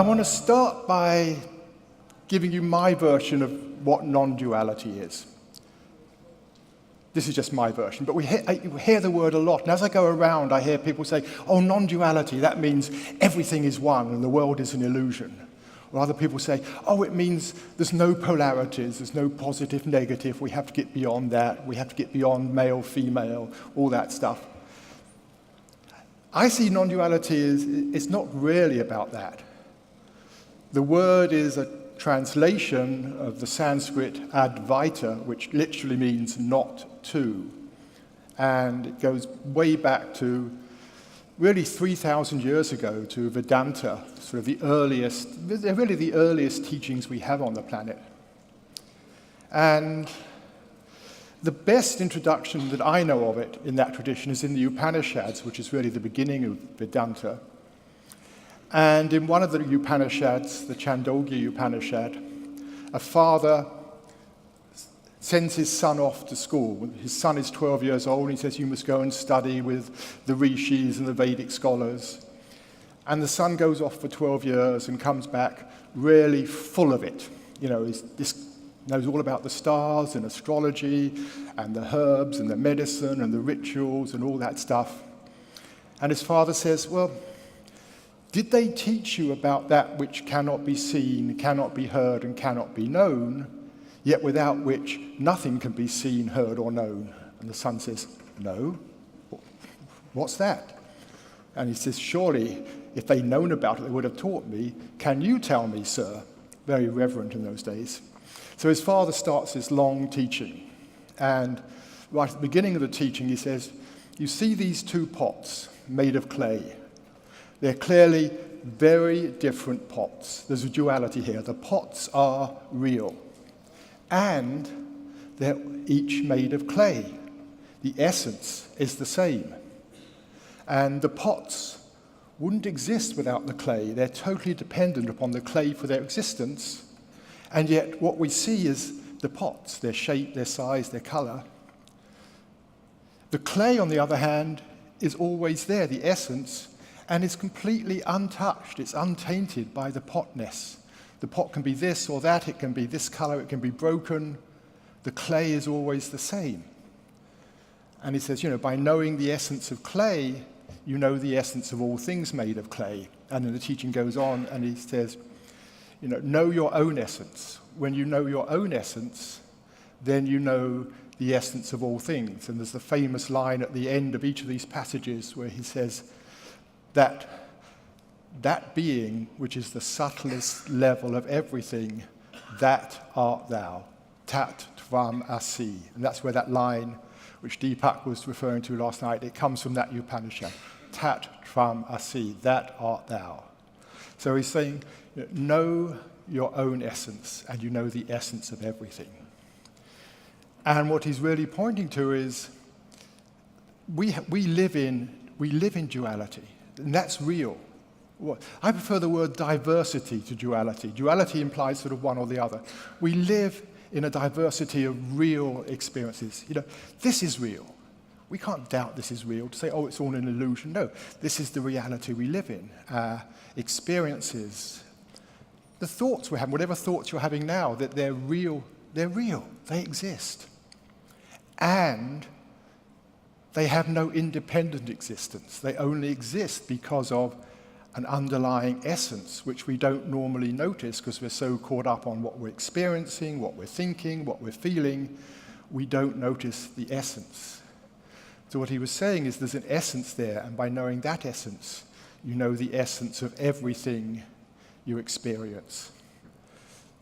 want to start by giving you my version of what non-duality is. This is just my version, but I hear the word a lot. And as I go around, I hear people say, oh, non-duality, that means everything is one and the world is an illusion. Or other people say, oh, it means there's no polarities, there's no positive, negative, we have to get beyond that, we have to get beyond male, female, all that stuff. I see non-duality as it's not really about that. The word is a translation of the Sanskrit advaita, which literally means not to. And it goes way back to really 3,000 years ago to Vedanta, sort of the earliest teachings we have on the planet. And the best introduction that I know of it in that tradition is in the Upanishads, which is really the beginning of Vedanta. And in one of the Upanishads, the Chandogya Upanishad, a father sends his son off to school. His son is 12 years old, and he says, you must go and study with the rishis and the Vedic scholars. And the son goes off for 12 years and comes back really full of it. You know, he knows all about the stars and astrology and the herbs and the medicine and the rituals and all that stuff. And his father says, well, did they teach you about that which cannot be seen, cannot be heard, and cannot be known, yet without which nothing can be seen, heard, or known? And the son says, no. What's that? And he says, surely, if they'd known about it, they would have taught me. Can you tell me, sir? Very reverent in those days. So his father starts this long teaching. And right at the beginning of the teaching, he says, you see these two pots made of clay. They're clearly very different pots. There's a duality here. The pots are real. And they're each made of clay. The essence is the same. And the pots wouldn't exist without the clay. They're totally dependent upon the clay for their existence. And yet what we see is the pots, their shape, their size, their color. The clay, on the other hand, is always there, the essence, and it's completely untouched. It's untainted by the potness. The pot can be this or that, it can be this color, it can be broken. The clay is always the same. And he says, by knowing the essence of clay, you know the essence of all things made of clay. And then the teaching goes on, and he says, know your own essence. When you know your own essence, then you know the essence of all things. And there's the famous line at the end of each of these passages where he says that being, which is the subtlest level of everything, that art thou, tat tvam asi. And that's where that line, which Deepak was referring to last night, it comes from that Upanishad. Tat tvam asi, that art thou. So he's saying, know your own essence, and you know the essence of everything. And what he's really pointing to is we live in duality, and that's real. I prefer the word diversity to duality. Duality implies sort of one or the other. We live in a diversity of real experiences. This is real. We can't doubt this is real to say, oh, it's all an illusion. No, this is the reality we live in. Experiences, the thoughts we're having, whatever thoughts you're having now, that they're real, they exist. And they have no independent existence. They only exist because of an underlying essence, which we don't normally notice because we're so caught up on what we're experiencing, what we're thinking, what we're feeling, we don't notice the essence. So what he was saying is there's an essence there, and by knowing that essence, you know the essence of everything you experience.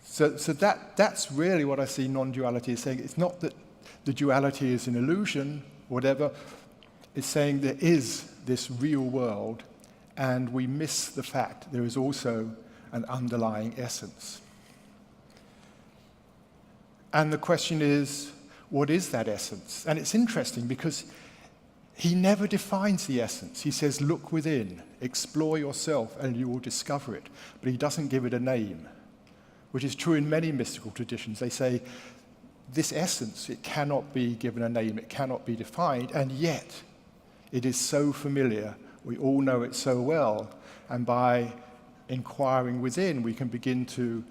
So that's really what I see non-duality as saying. It's not that the duality is an illusion, whatever. It's saying there is this real world, and we miss the fact there is also an underlying essence. And the question is, what is that essence? And it's interesting because he never defines the essence. He says, look within, explore yourself, and you will discover it. But he doesn't give it a name, which is true in many mystical traditions. They say, this essence, it cannot be given a name, it cannot be defined, and yet it is so familiar, we all know it so well, and by inquiring within, we can begin to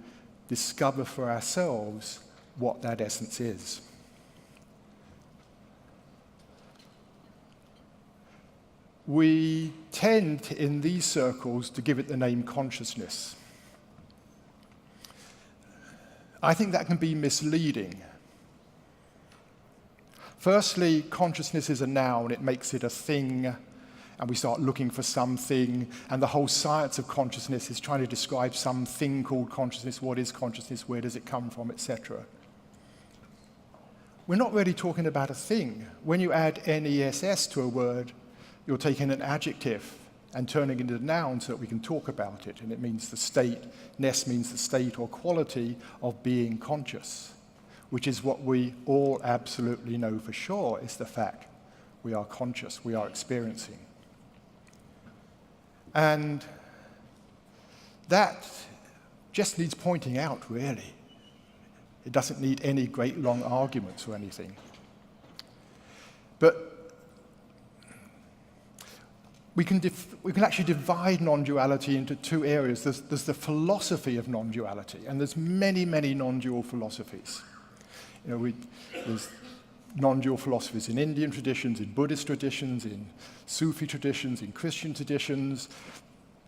discover for ourselves what that essence is. We tend, in these circles, to give it the name consciousness. I think that can be misleading. Firstly, consciousness is a noun, it makes it a thing, and we start looking for something, and the whole science of consciousness is trying to describe something called consciousness. What is consciousness? Where does it come from? Etc. We're not really talking about a thing. When you add NESS to a word, you're taking an adjective and turning it into a noun so that we can talk about it, and it means the state. Ness means the state or quality of being conscious, which is what we all absolutely know for sure is the fact. We are conscious, we are experiencing. And that just needs pointing out, really. It doesn't need any great long arguments or anything. But we can actually divide non-duality into two areas. There's the philosophy of non-duality, and there's many, many non-dual philosophies. There's non-dual philosophies in Indian traditions, in Buddhist traditions, in Sufi traditions, in Christian traditions.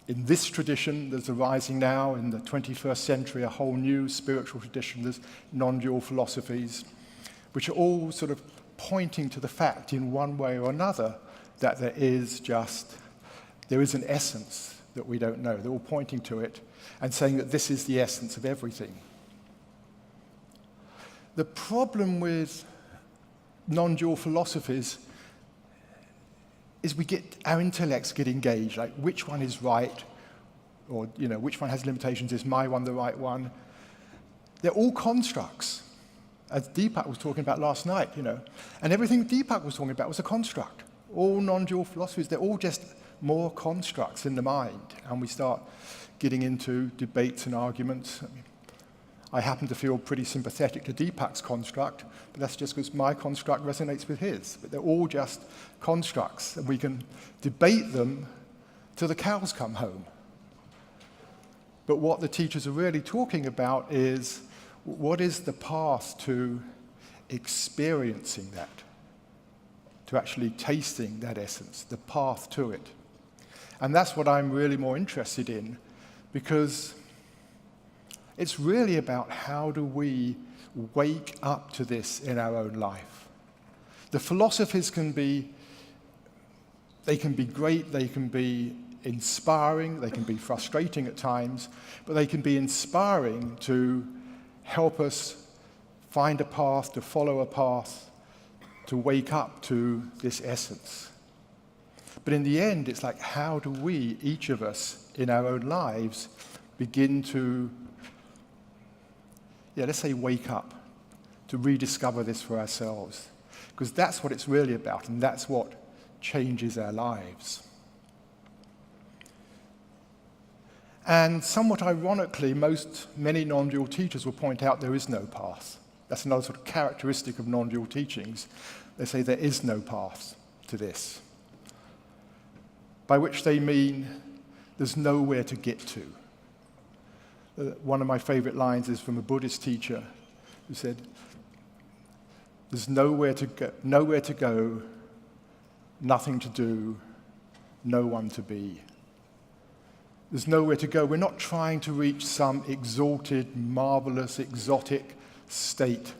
In this tradition, there's arising now in the 21st century a whole new spiritual tradition. There's non-dual philosophies, which are all sort of pointing to the fact in one way or another that there is an essence that we don't know. They're all pointing to it and saying that this is the essence of everything. The problem with non-dual philosophies is our intellects get engaged, like which one is right, or which one has limitations, is my one the right one? They're all constructs, as Deepak was talking about last night, and everything Deepak was talking about was a construct. All non-dual philosophies, they're all just more constructs in the mind, and we start getting into debates and arguments. I happen to feel pretty sympathetic to Deepak's construct, but that's just because my construct resonates with his. But they're all just constructs, and we can debate them till the cows come home. But what the teachers are really talking about is, what is the path to experiencing that? To actually tasting that essence, the path to it. And that's what I'm really more interested in, because it's really about how do we wake up to this in our own life. The philosophies can be great, they can be inspiring, they can be frustrating at times, but they can be inspiring to help us find a path, to follow a path, to wake up to this essence. But in the end, it's like, how do we, each of us, in our own lives, begin to, let's say wake up, to rediscover this for ourselves? Because that's what it's really about, and that's what changes our lives. And somewhat ironically, many non-dual teachers will point out there is no path. That's another sort of characteristic of non-dual teachings. They say there is no path to this, by which they mean there's nowhere to get to. One of my favorite lines is from a Buddhist teacher who said, there's nowhere to go, nothing to do, no one to be. There's nowhere to go. We're not trying to reach some exalted, marvelous, exotic state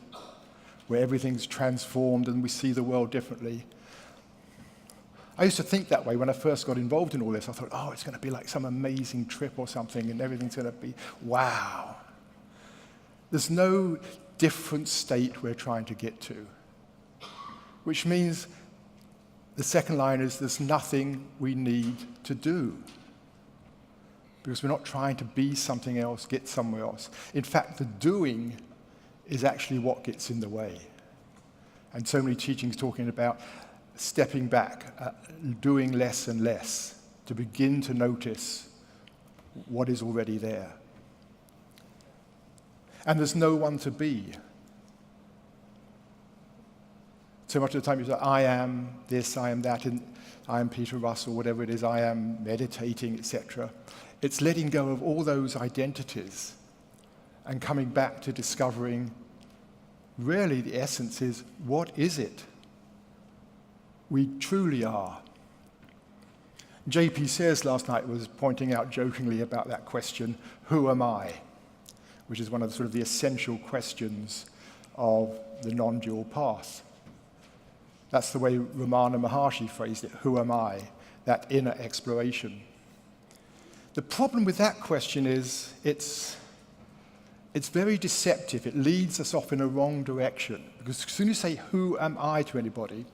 where everything's transformed and we see the world differently. I used to think that way when I first got involved in all this. I thought, it's going to be like some amazing trip or something, and everything's going to be, wow. There's no different state we're trying to get to, which means the second line is there's nothing we need to do, because we're not trying to be something else, get somewhere else. In fact, the doing is actually what gets in the way. And so many teachings talking about stepping back, doing less and less, to begin to notice what is already there. And there's no one to be. So much of the time you say, I am this, I am that, and I am Peter Russell, whatever it is, I am meditating, etc. It's letting go of all those identities and coming back to discovering really the essence is, what is it we truly are? J.P. Sears last night was pointing out jokingly about that question, who am I? Which is one of the sort of the essential questions of the non-dual path. That's the way Ramana Maharshi phrased it, who am I? That inner exploration. The problem with that question is it's very deceptive. It leads us off in a wrong direction. Because as soon as you say, who am I to anybody,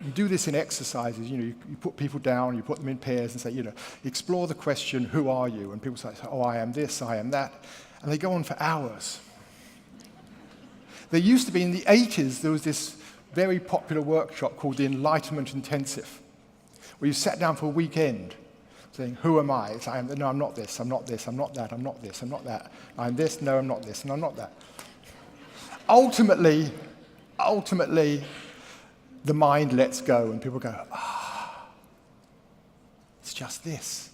you do this in exercises. You put people down, you put them in pairs and say, explore the question, who are you? And people say, oh, I am this, I am that. And they go on for hours. There used to be, in the 80s, there was this very popular workshop called the Enlightenment Intensive, where you sat down for a weekend saying, who am I? It's, no, I'm not this, I'm not this, I'm not that, I'm not this, I'm not that. I'm this, no, I'm not this, and I'm not that. Ultimately, the mind lets go and people go, it's just this.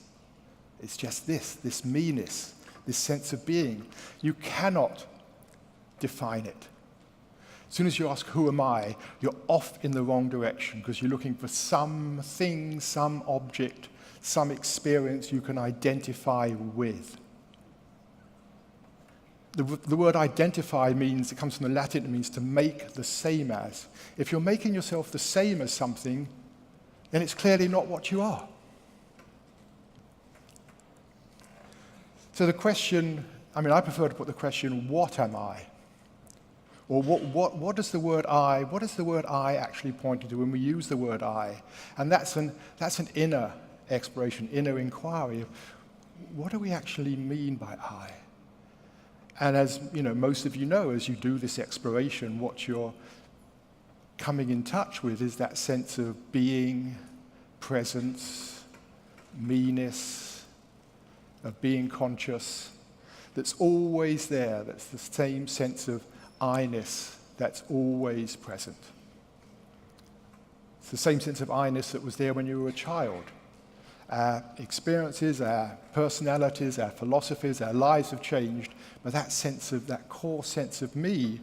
It's just this meanness, this sense of being. You cannot define it. As soon as you ask, who am I, you're off in the wrong direction because you're looking for something, some object, some experience you can identify with. The word identify means, it comes from the Latin, it means to make the same as. If you're making yourself the same as something, then it's clearly not what you are. So the question, I prefer to put the question, what am I? Or what does the word I actually point to when we use the word I? And that's an inner exploration, inner inquiry of what do we actually mean by I? And as most of you know, as you do this exploration, what you're coming in touch with is that sense of being, presence, me-ness, of being conscious, that's always there, that's the same sense of I-ness that's always present. It's the same sense of I-ness that was there when you were a child. Our experiences, our personalities, our philosophies, our lives have changed, but that core sense of me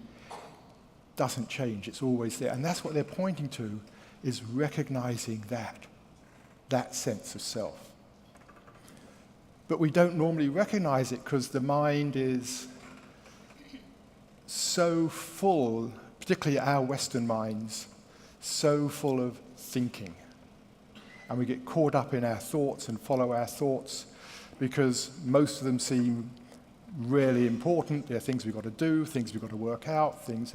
doesn't change. It's always there. And that's what they're pointing to, is recognizing that sense of self. But we don't normally recognize it because the mind is so full, particularly our Western minds, so full of thinking. And we get caught up in our thoughts and follow our thoughts because most of them seem really important. They're things we've got to do, things we've got to work out, things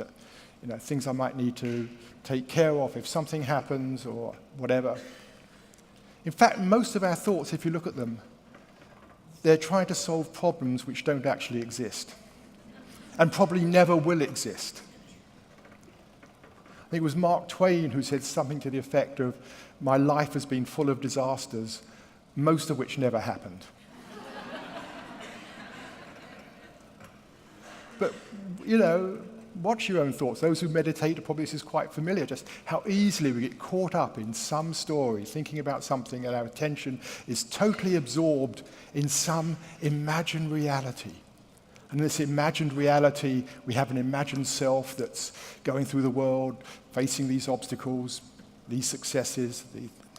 I might need to take care of if something happens or whatever. In fact, most of our thoughts, if you look at them, they're trying to solve problems which don't actually exist and probably never will exist. I think it was Mark Twain who said something to the effect of, my life has been full of disasters, most of which never happened. But, watch your own thoughts. Those who meditate, probably this is quite familiar, just how easily we get caught up in some story, thinking about something, and our attention is totally absorbed in some imagined reality. And in this imagined reality, we have an imagined self that's going through the world, facing these obstacles, these successes,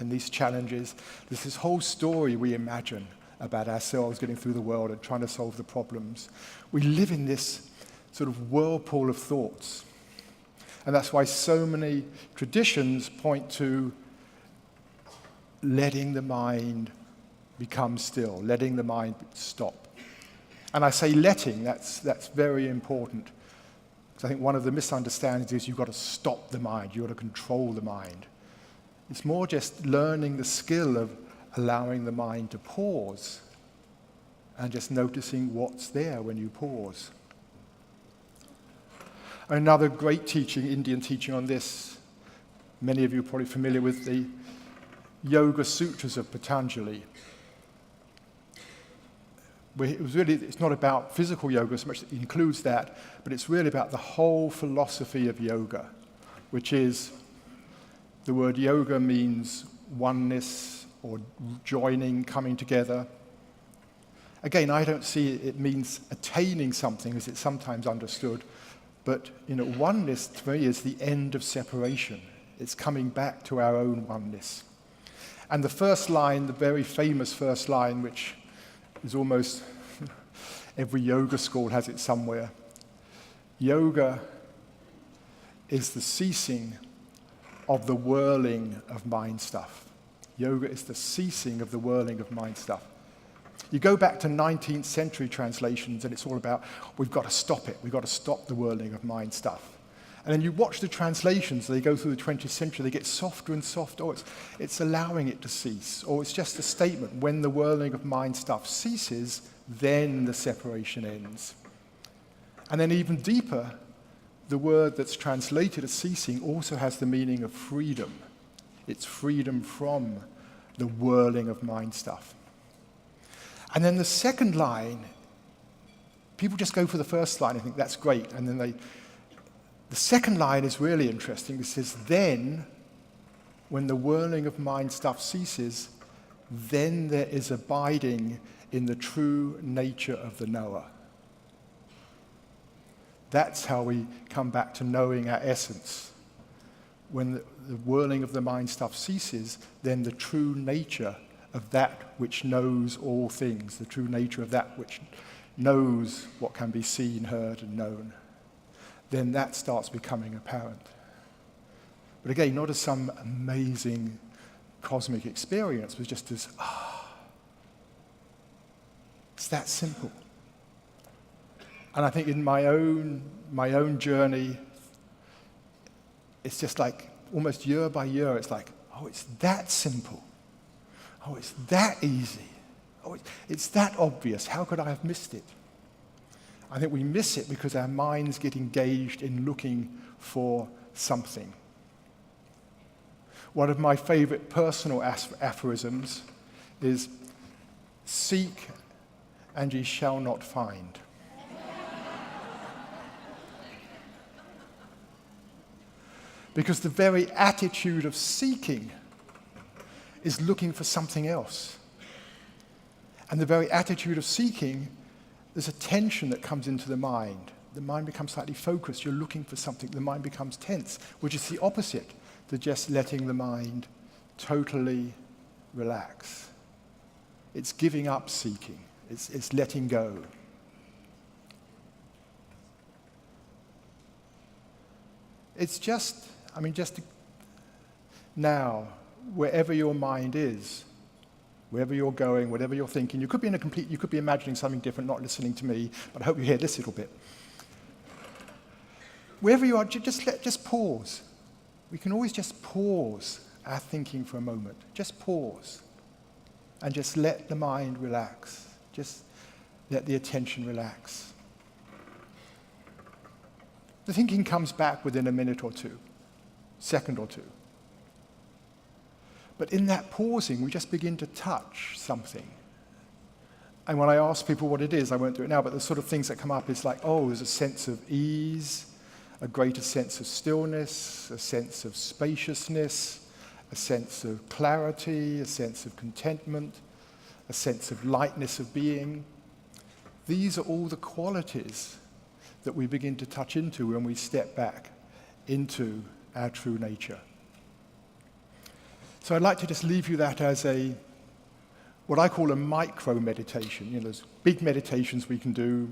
and these challenges. There's this whole story we imagine about ourselves getting through the world and trying to solve the problems. We live in this sort of whirlpool of thoughts. And that's why so many traditions point to letting the mind become still, letting the mind stop. And I say letting, that's very important. Because I think one of the misunderstandings is you've got to stop the mind, you've got to control the mind. It's more just learning the skill of allowing the mind to pause and just noticing what's there when you pause. Another great teaching, Indian teaching on this, many of you are probably familiar with the Yoga Sutras of Patanjali. It's not about physical yoga so much, it includes that, but it's really about the whole philosophy of yoga, which is, the word yoga means oneness or joining, coming together. Again, I don't see it means attaining something as it's sometimes understood, but oneness for me is the end of separation. It's coming back to our own oneness. And the first line, the very famous first line, which is almost every yoga school has it somewhere. Yoga is the ceasing of the whirling of mind stuff. Yoga is the ceasing of the whirling of mind stuff. You go back to 19th century translations and it's all about, we've got to stop it. We've got to stop the whirling of mind stuff. And then you watch the translations, they go through the 20th century, they get softer and softer. Oh, it's allowing it to cease. Or it's just a statement, when the whirling of mind stuff ceases, then the separation ends. And then even deeper, the word that's translated as ceasing also has the meaning of freedom. It's freedom from the whirling of mind stuff. And then the second line, people just go for the first line and think that's great. And then the second line is really interesting. It says, then, when the whirling of mind stuff ceases, then there is abiding in the true nature of the knower. That's how we come back to knowing our essence. When the whirling of the mind stuff ceases, then the true nature of that which knows all things, the true nature of that which knows what can be seen, heard, and known, then that starts becoming apparent. But again, not as some amazing cosmic experience, but just as, it's that simple. And I think in my own journey, it's just like almost year by year, it's like, oh, it's that simple. Oh, it's that easy. Oh, it's that obvious. How could I have missed it? I think we miss it because our minds get engaged in looking for something. One of my favorite personal aphorisms is, seek and ye shall not find. Because the very attitude of seeking is looking for something else. And the very attitude of seeking, there's a tension that comes into the mind. The mind becomes slightly focused. You're looking for something. The mind becomes tense, which is the opposite to just letting the mind totally relax. It's giving up seeking. It's letting go. It's just now, wherever your mind is, wherever you're going, whatever you're thinking, you could be imagining something different, not listening to me, but I hope you hear this little bit. Wherever you are, just pause. We can always just pause our thinking for a moment. Just pause. And just let the mind relax. Just let the attention relax. The thinking comes back within a minute or two, second or two. But in that pausing, we just begin to touch something. And when I ask people what it is, I won't do it now, but the sort of things that come up is like, there's a sense of ease, a greater sense of stillness, a sense of spaciousness, a sense of clarity, a sense of contentment, a sense of lightness of being. These are all the qualities that we begin to touch into when we step back into our true nature. So I'd like to just leave you that as what I call a micro meditation. There's big meditations we can do,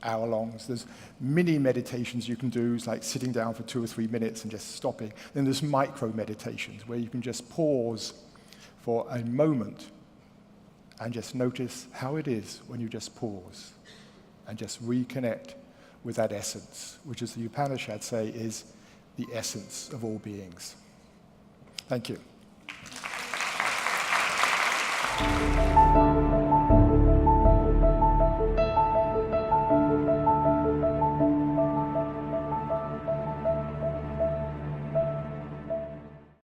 hour-longs. There's mini meditations you can do, like sitting down for 2 or 3 minutes and just stopping. Then there's micro meditations where you can just pause for a moment and just notice how it is when you just pause and just reconnect with that essence, which, as the Upanishads say, is the essence of all beings. Thank you.